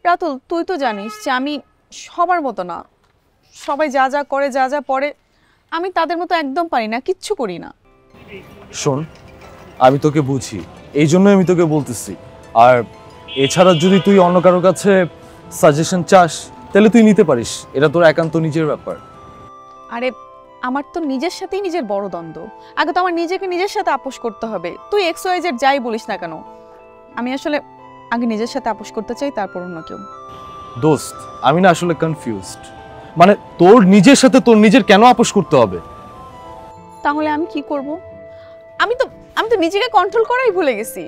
রাতুল, তুই তো জানিস যে আমি সবার মতো না। সবাই যা যা করে, যা যা পড়ে, আমি তাদের মতো একদম পারি না, কিচ্ছু করি না। শোন, আমি তোকে বুঝি, এই জন্যই আমি তোকে বলতেছি। আর এছাড়া যদি তুই অন্য কারোর কাছে সাজেশন চাস তাহলে তুই নিতে পারিস, এটা তোর একান্ত নিজের ব্যাপার। আরে আমার তো নিজের সাথেই নিজের বড় দ্বন্দ্ব। আগে তো আমার নিজেকে নিজের সাথে আপোষ করতে হবে। তুই এক্স ওয়াই জেড যাই বলিস না কেন, আমি আসলে আগে নিজের সাথে আপোষ করতে চাই, তারপর অন্য কেউ। দোস্ত, আমি না আসলে কনফিউজড। মানে তোর নিজের সাথে তোর নিজের কেন আপোষ করতে হবে? তাহলে আমি কি করব? আমি তো নিজেকে কন্ট্রোল করাই ভুলে গেছি।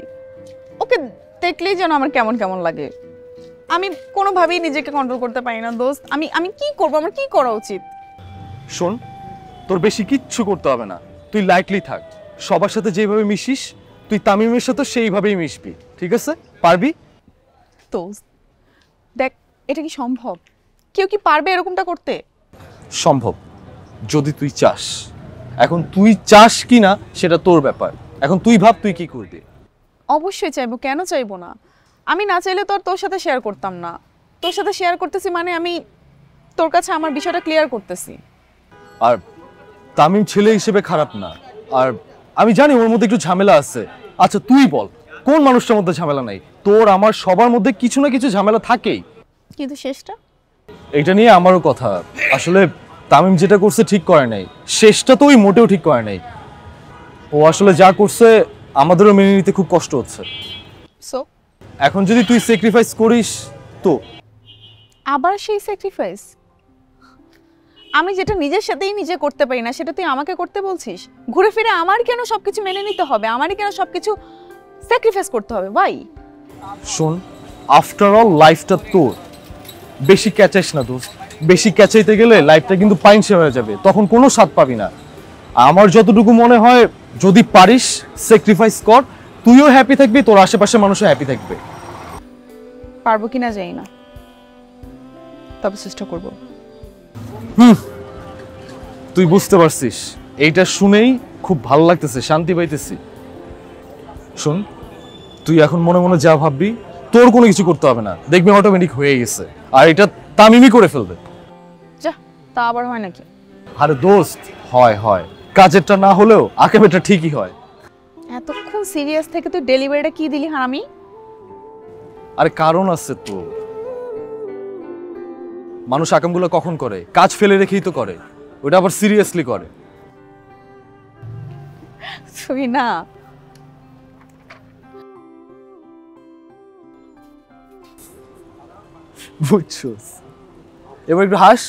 ওকে দেখলেই যেন আমার কেমন কেমন লাগে। আমি কোনোভাবেই নিজেকে কন্ট্রোল করতে পারি না দোস্ত। আমি কি করব? আমার কি করা উচিত? শোন, তোর বেশি কিচ্ছু করতে হবে না, তুই লাইটলি থাক। সবার সাথে যেভাবে মিশিস তুই তামিমের সাথে সেইভাবেই মিশবি, ঠিক আছে? পারবি? দোস্ত দেখ, এটা কি সম্ভব? কেউ কি পারবে এরকমটা করতে? সম্ভব, যদি তুই চাস। এখন তুই চাস কি না সেটা তোর ব্যাপার। এখন তুই ভাব তুই কি করবি। অবশ্যই চাইবো, কেন চাইবো না? আমি না চাইলে তোর সাথে শেয়ার করতাম না। তোর সাথে শেয়ার করতেছি মানে আমি তোর কাছে আমার বিষয়টা ক্লিয়ার করতেছি। আর তামিম ছেলে হিসেবে খারাপ না, আর আমি জানি ওর মধ্যে একটু ঝামেলা আছে। আচ্ছা তুই বল, কোন মানুষটার মধ্যে ঝামেলা নাই? তোর আমার সবার মধ্যে কিছু না কিছু ঝামেলা থাকেই। কিন্তু শেষটা? এটা নিয়ে আমারও কথা। আসলে তামিম যেটা করছে ঠিক করে নাই, শেষটা তো ওই মোটেও ঠিক করে নাই। ও আসলে যা করছে আমাদেরও মেনে নিতে খুব কষ্ট হচ্ছে। সো এখন যদি তুই স্যাক্রিফাইস করিস তো? আবার সেই স্যাক্রিফাইস? আমি যেটা নিজের সাথেই নিজে করতে পারি না সেটা তুই আমাকে করতে বলছিস? ঘুরে ফিরে আমার কেন সবকিছু মেনে নিতে হবে? আমারই কেন সবকিছু স্যাক্রিফাইস করতে হবে? ভাই শোন, আফটার অল লাইফটা তোর। বেশি ক্যাচাইস না দোস্ত, বেশি ক্যাচাইতে গেলে লাইফটা কিন্তু পাইনসে হয়ে যাবে, তখন কোনো স্বাদ পাবি না। আমার যতটুকু মনে হয়, যদি পারিস স্যাক্রিফাইস কর, তুইও হ্যাপি থাকবি, তোর আশেপাশে মানুষও হ্যাপি থাকবে। পারবো কিনা জানি না, তবে চেষ্টা করব। তুই বুঝতে পারছিস, এইটা শুনেই খুব ভালো লাগতেছে, শান্তি পাইতেছি। শোন, তুই এখন মনে মনে যা ভাববি, তোর কোনো কিছু করতে হবে না, দেখবি অটোমেটিক হয়ে গেছে। আর এটা তামিমই করে ফেলবে। যা, তা আবার হয় নাকি? আরে দোস্ত, হয় হয়, কাজেরটা না হলেও আকেবেটা ঠিকই হয়। এতক্ষণ সিরিয়াস থেকে তুই ডেলিভারিটা কি দিলি হারামি? আরে কারণ আছে তো। মানুষ আকামগুলো কখন করে? কাজ ফেলে রেখেই তো করে, ওটা আবার সিরিয়াসলি করে। তুই না, বুঝছস? এবার একটু হাস।